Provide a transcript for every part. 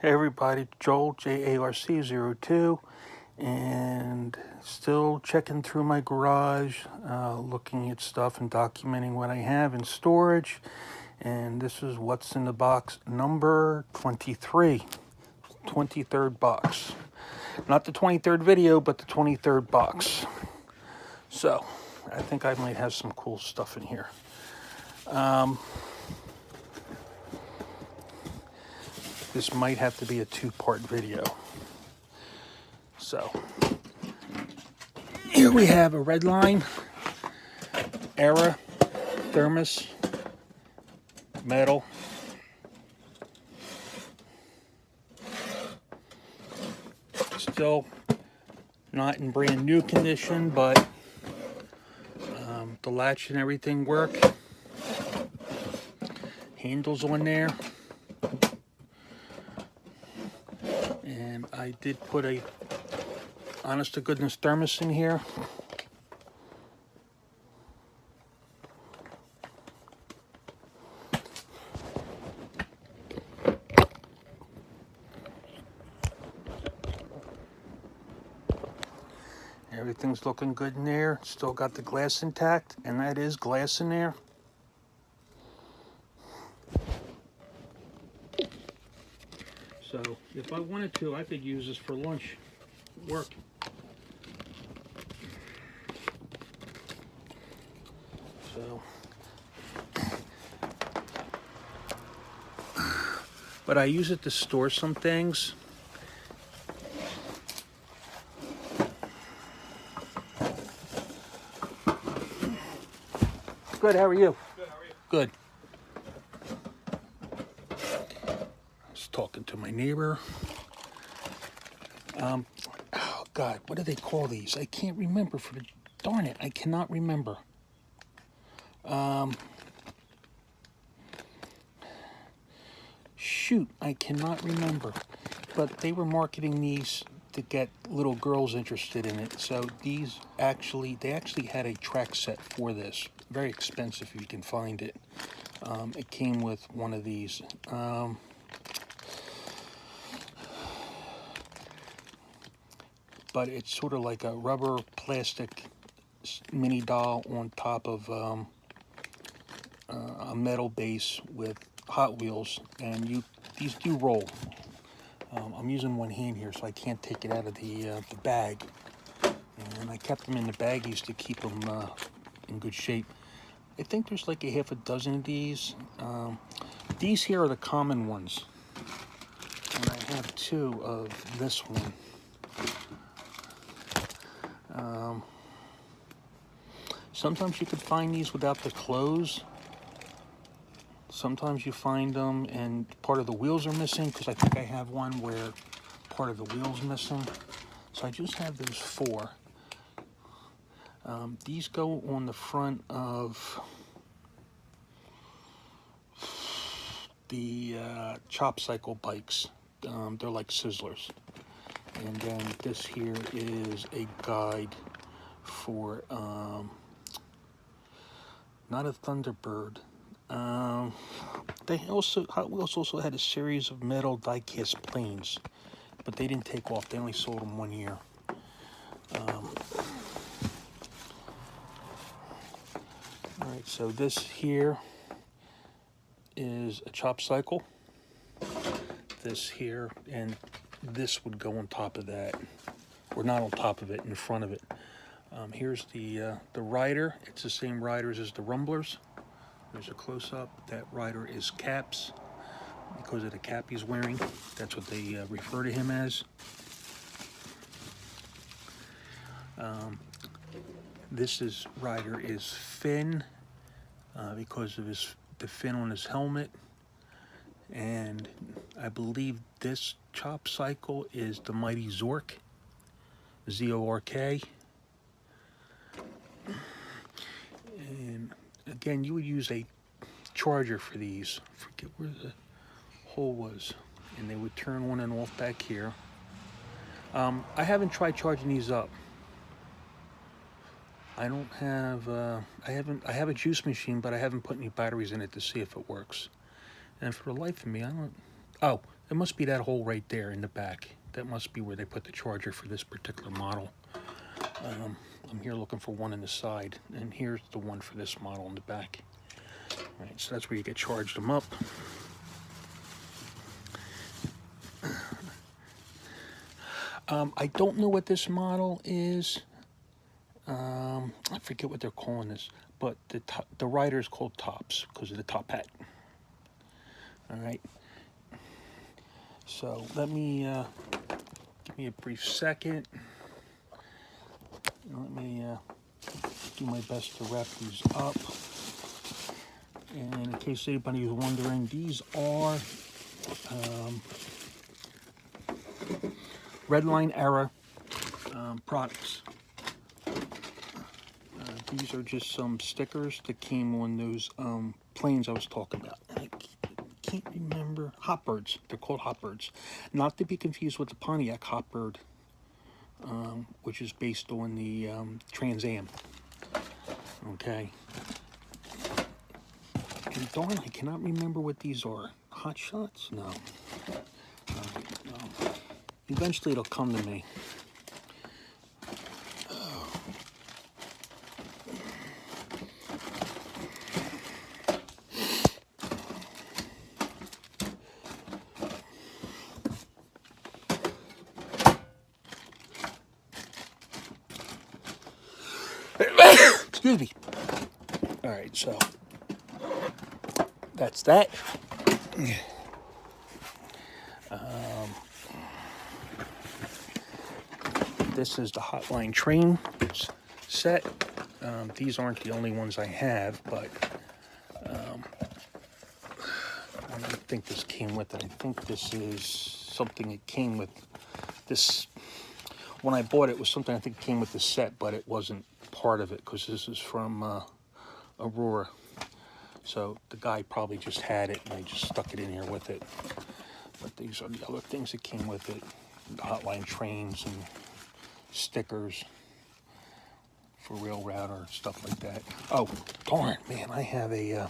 Hey everybody, Joel, JARC02, and still checking through my garage, looking at stuff and documenting what I have in storage. And this is what's in the box number 23, 23rd box. Not the 23rd video, but the 23rd box. So, I think I might have some cool stuff in here. This might have to be a two-part video. So, here we have a red line, era, thermos, metal. Still not in brand new condition, but the latch and everything work. Handles on there. And I did put a honest to goodness thermos in here. Everything's looking good in there. Still got the glass intact, and that is glass in there. So if I wanted to, I could use this for lunch work. So, but I use it to store some things. Good, how are you? Good, how are you? Good. Just talking to my neighbor. Oh God, what do they call these? I can't remember darn it, I cannot remember. Shoot, I cannot remember. But they were marketing these to get little girls interested in it. So they actually had a track set for this. Very expensive if you can find it. It came with one of these. But it's sort of like a rubber plastic mini doll on top of a metal base with Hot Wheels, and these do roll. I'm using one hand here, so I can't take it out of the bag. And I kept them in the baggies to keep them in good shape. I think there's like a half a dozen of these. These here are the common ones, and I have two of this one. Sometimes you could find these without the clothes. Sometimes you find them and part of the wheels are missing, because I think I have one where part of the wheel's missing. So I just have those four. These go on the front of the chop cycle bikes. They're like Sizzlers. And then this here is a guide for not a Thunderbird. Hot Wheels also had a series of metal die-cast planes, but they didn't take off. They only sold them 1 year. All right, so this here is a chop cycle. This here, and this would go on top of that, or not on top of it, in front of it. Here's the rider. It's the same riders as the Rumblers. There's a close-up. That rider is Caps, because of the cap he's wearing. That's what they refer to him as. This rider is Finn, because of the fin on his helmet. And I believe this chop cycle is the Mighty Zork, Z-O-R-K. And again, you would use a charger for these. I forget where the hole was. And they would turn on and off back here. I haven't tried charging these up. I don't have, I have a juice machine, but I haven't put any batteries in it to see if it works. And for the life of me, I don't, oh, It must be that hole right there in the back. That must be where they put the charger for this particular model. I'm here looking for one in the side, and here's the one for this model in the back. All right, so that's where you get charged them up. I don't know what this model is. I forget what they're calling this, but the rider is called Tops because of the top hat. All right. So let me give me a brief second. Let me do my best to wrap these up. And in case anybody is wondering, these are Redline era products. These are just some stickers that came on those planes I was talking about. I can't remember. Hotbirds. They're called Hotbirds. Not to be confused with the Pontiac Hotbird, which is based on the Trans Am. Okay. And darn, I cannot remember what these are. Hot Shots? No. No. Eventually it'll come to me. Excuse me. All right, so that's that. This is the Hotline Train set. These aren't the only ones I have, but I don't think this came with it. I think this is something it came with. This, when I bought it, was something I think came with the set, but it wasn't part of it because this is from Aurora. So the guy probably just had it and they just stuck it in here with it. But these are the other things that came with it. The Hotline Trains and stickers for Rail Router, stuff like that. Oh, darn, man, I have a,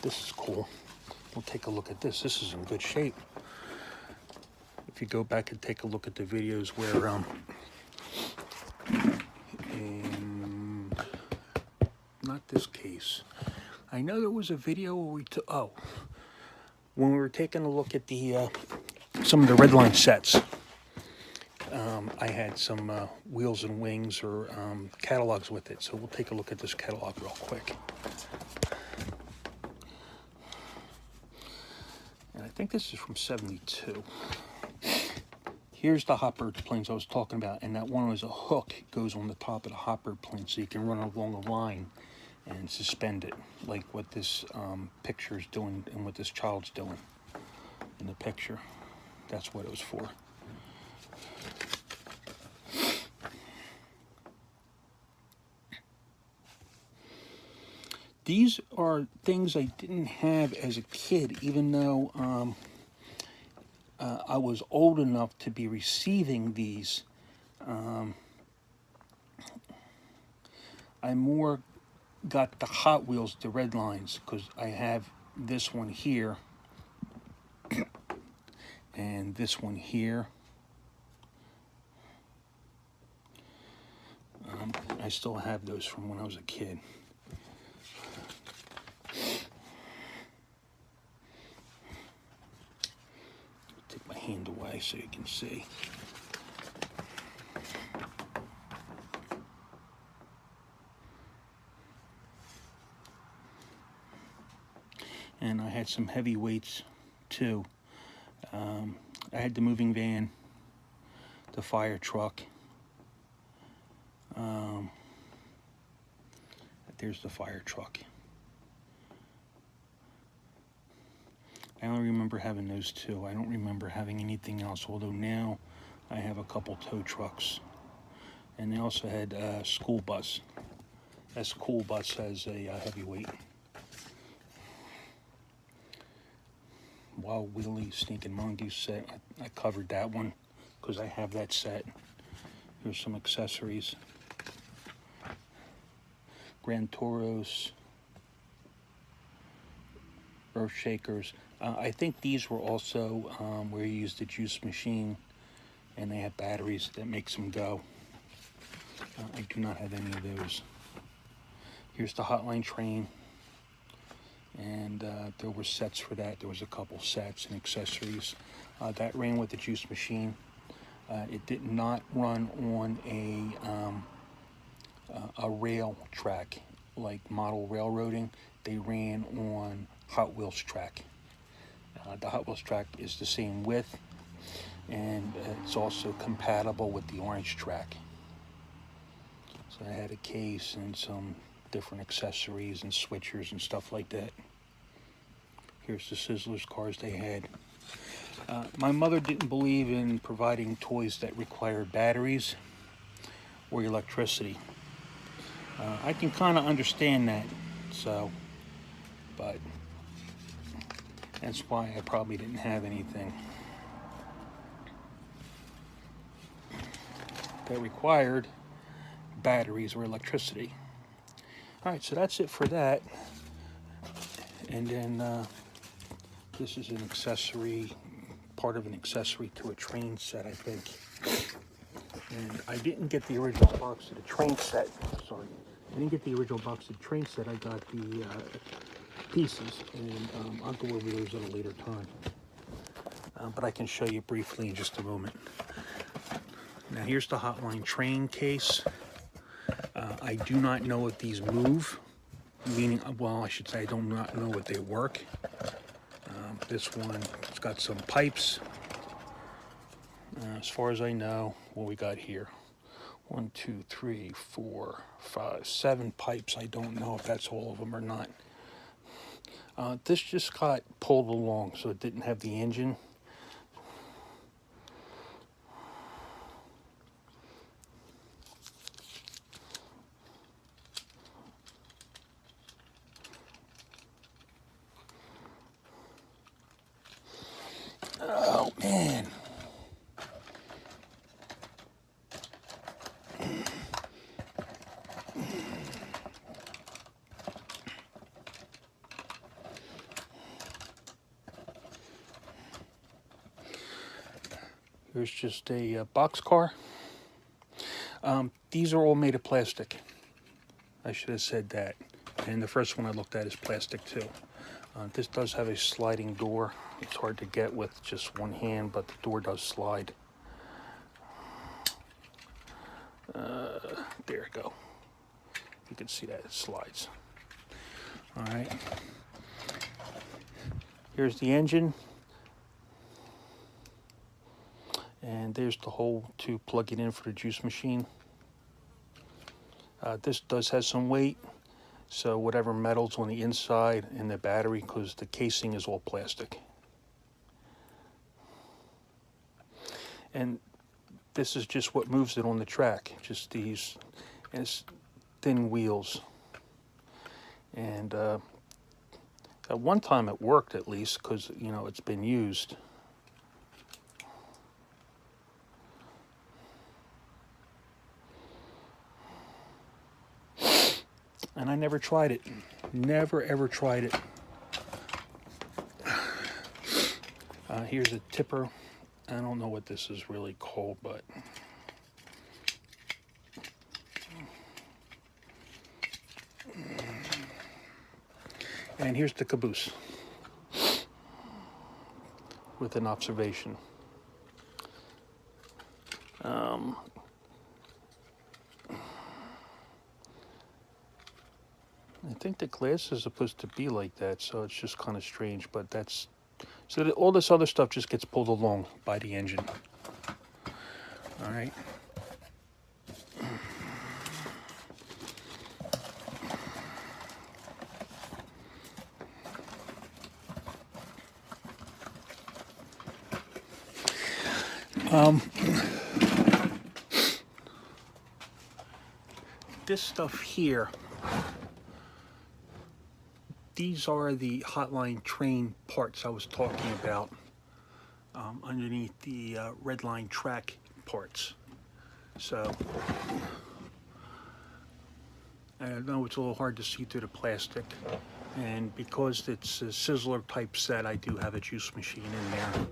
this is cool. We'll take a look at this. This is in good shape. If you go back and take a look at the videos where, not this case. I know there was a video where we took, when we were taking a look at the, some of the Redline sets. I had some Wheels and Wings or catalogs with it, so we'll take a look at this catalog real quick. And I think this is from '72. Here's the Hotbird planes I was talking about, and that one was a hook. It goes on the top of the Hotbird plane, so you can run along a line and suspend it, like what this picture is doing and what this child's doing in the picture. That's what it was for. These are things I didn't have as a kid, even though I was old enough to be receiving these. I more got the Hot Wheels, the red lines, because I have this one here and this one here. I still have those from when I was a kid. Take my hand away so you can see. And I had some heavyweights too. I had the moving van, the fire truck. There's the fire truck. I only remember having those two. I don't remember having anything else, although now I have a couple tow trucks. And they also had a school bus. That school bus has a heavyweight. Wild Willie Sneaking Mongoose set. I covered that one because I have that set. Here's some accessories. Grand Toros, Earth Shakers. I think these were also where you use the juice machine, and they have batteries that makes them go. I do not have any of those. Here's the hotline train, and there were sets for that. There was a couple sets and accessories. That ran with the juice machine. It did not run on a rail track like model railroading. They ran on Hot Wheels track. The Hot Wheels track is the same width, and it's also compatible with the orange track. So I had a case and some different accessories and switchers and stuff like that. Here's the Sizzlers cars they had. My mother didn't believe in providing toys that required batteries or electricity. I can kind of understand that, but that's why I probably didn't have anything that required batteries or electricity. All right, so that's it for that. And then this is an accessory, part of an accessory to a train set, I think. And I didn't get the original box of the train set. Sorry, I didn't get the original box of the train set. I got the pieces, and I'll go over those at a later time. But I can show you briefly in just a moment. Now here's the hotline train case. I do not know if these move, meaning, well, I should say I do not know if they work. This one, it's got some pipes. As far as I know, what we got here, 1, 2, 3, 4, 5, 7 pipes. I don't know if that's all of them or not. This just got pulled along, so it didn't have the engine. Oh, man. Here's just a box car. These are all made of plastic. I should have said that. And the first one I looked at is plastic too. This does have a sliding door. It's hard to get with just one hand, but the door does slide. There you go. You can see that it slides. All right. Here's the engine. And there's the hole to plug it in for the juice machine. This does have some weight, so whatever metal's on the inside and the battery, because the casing is all plastic. And this is just what moves it on the track, just these, and it's thin wheels. And at one time it worked, at least, because, you know, it's been used. And I never tried it. Never, ever tried it. Here's a tipper. I don't know what this is really called, but... And here's the caboose. With an observation. I think the glass is supposed to be like that, so it's just kind of strange, but that's... So all this other stuff just gets pulled along by the engine. All right. This stuff here, these are the hotline train parts I was talking about, underneath the red line track parts. So I know it's a little hard to see through the plastic, And because it's a Sizzler type set, I do have a juice machine in there.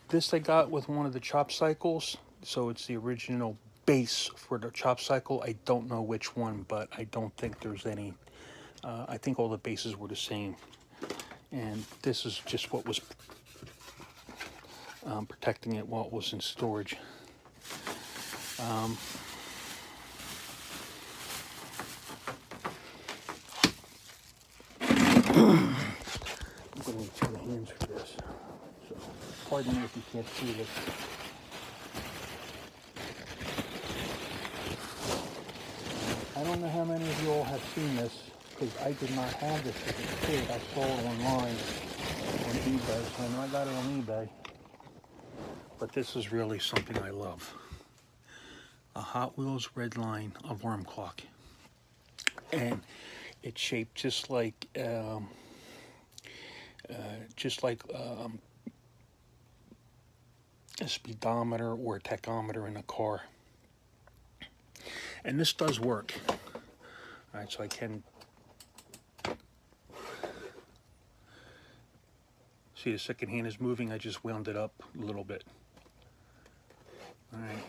This I got with one of the chop cycles, so it's the original base for the chop cycle. I don't know which one, but I don't think there's any. I think all the bases were the same. And this is just what was protecting it while it was in storage. I'm going to need 2 hands for this. So, pardon me if you can't see this. I don't know how many of you all have seen this, because I did not have this as a kid. I saw it online on eBay, so I know I got it on eBay. But this is really something I love. A Hot Wheels red line alarm clock. And it's shaped just like a speedometer or a tachometer in a car. And this does work. All right, so I can see the second hand is moving. I just wound it up a little bit. All right.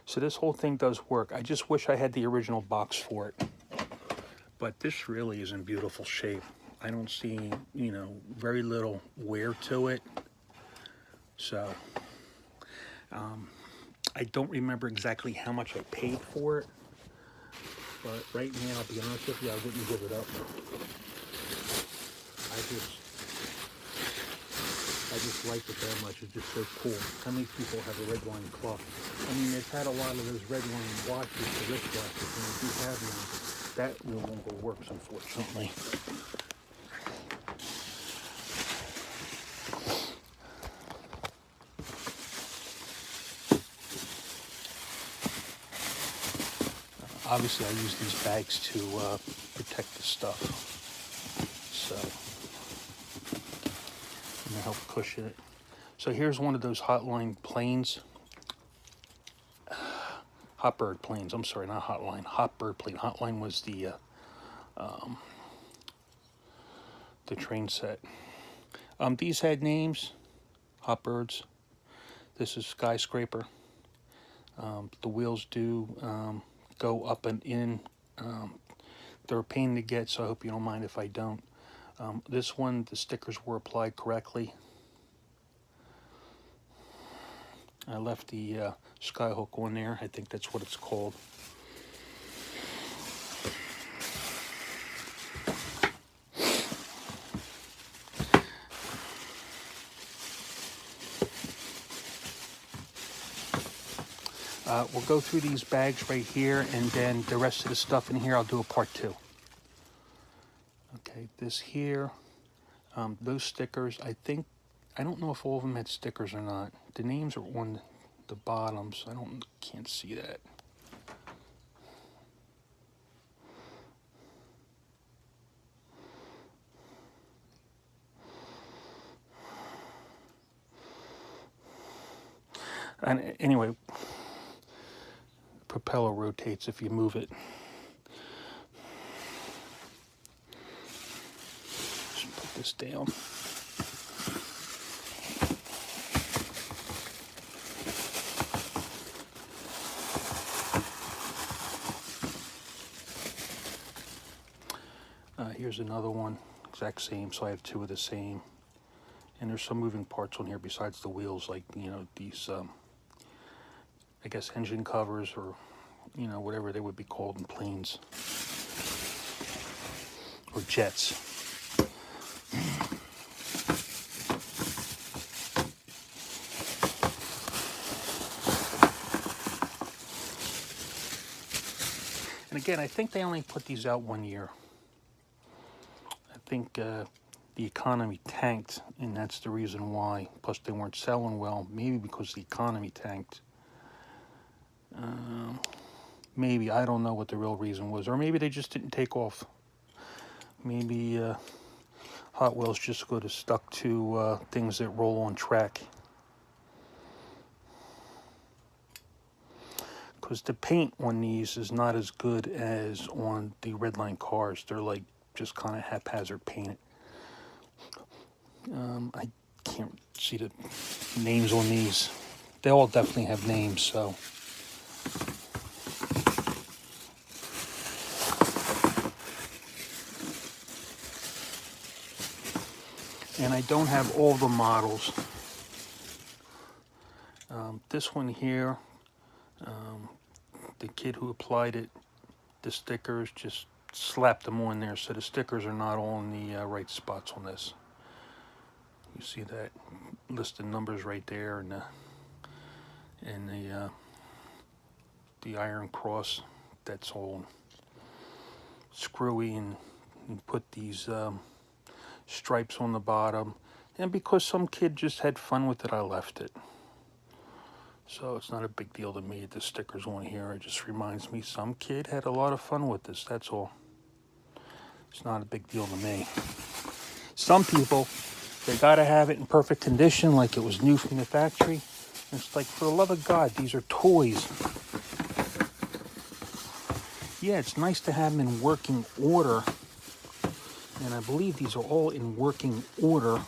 So this whole thing does work. I just wish I had the original box for it. But this really is in beautiful shape. I don't see, very little wear to it. So, I don't remember exactly how much I paid for it. But right now, I'll be honest with you, I wouldn't give it up. I just like it that much. It's just so cool. How many people have a red line clock? I mean, they've had a lot of those red line watches, the wristwatches, and I do have one. That no longer works, unfortunately. Obviously, I use these bags to protect the stuff. So, and to help cushion it. So here's one of those Hotline planes. Hotbird planes. I'm sorry, not Hotline. Hotbird plane. Hotline was the train set. These had names. Hotbirds. This is Skyscraper. The wheels do go up and in. They're a pain to get, so I hope you don't mind if I don't. This one, the stickers were applied correctly. I left the skyhook on there. I think that's what it's called. We'll go through these bags right here, and then the rest of the stuff in here, I'll do a part 2. Okay, this here, those stickers, I don't know if all of them had stickers or not. The names are on the bottoms. Can't see that. And anyway, propeller rotates if you move it. Just put this down. Here's another one, exact same, so I have 2 of the same. And there's some moving parts on here besides the wheels, like, these, I guess, engine covers or, whatever they would be called in planes. Or jets. And again, I think they only put these out 1 year. I think the economy tanked, and that's the reason why. Plus, they weren't selling well, maybe because the economy tanked. Maybe, I don't know what the real reason was. Or maybe they just didn't take off. Maybe Hot Wheels just go to stuck to things that roll on track. Because the paint on these is not as good as on the Redline cars. They're like just kind of haphazard painted. I can't see the names on these. They all definitely have names, so. And I don't have all the models. This one here, the kid who applied it, the stickers, just slapped them on there, so the stickers are not all in the right spots on this. You see that list of numbers right there, and the iron cross, that's all screwy, and put these stripes on the bottom. And because some kid just had fun with it, I left it. So it's not a big deal to me, the stickers on here. It just reminds me some kid had a lot of fun with this, that's all. It's not a big deal to me. Some people, they gotta have it in perfect condition, like it was new from the factory. And it's like, for the love of God, these are toys. Yeah, it's nice to have them in working order. And I believe these are all in working order.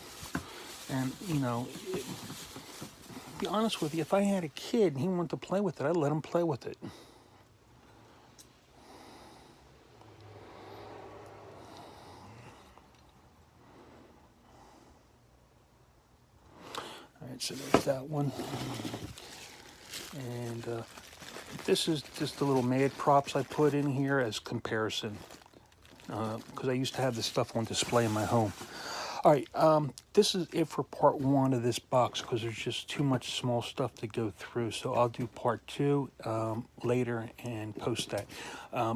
And, you know, to be honest with you, if I had a kid and he wanted to play with it, I'd let him play with it. All right, so there's that one. And this is just the little Mad props I put in here as comparison. Because I used to have this stuff on display in my home. All right, this is it for part 1 of this box, because there's just too much small stuff to go through. So I'll do part 2 later and post that.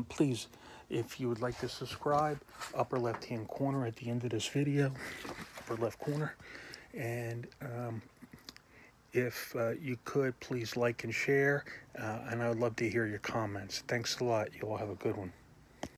Please, if you would like to subscribe, upper left-hand corner at the end of this video, upper left corner. And if you could, please like and share. And I would love to hear your comments. Thanks a lot. You all have a good one.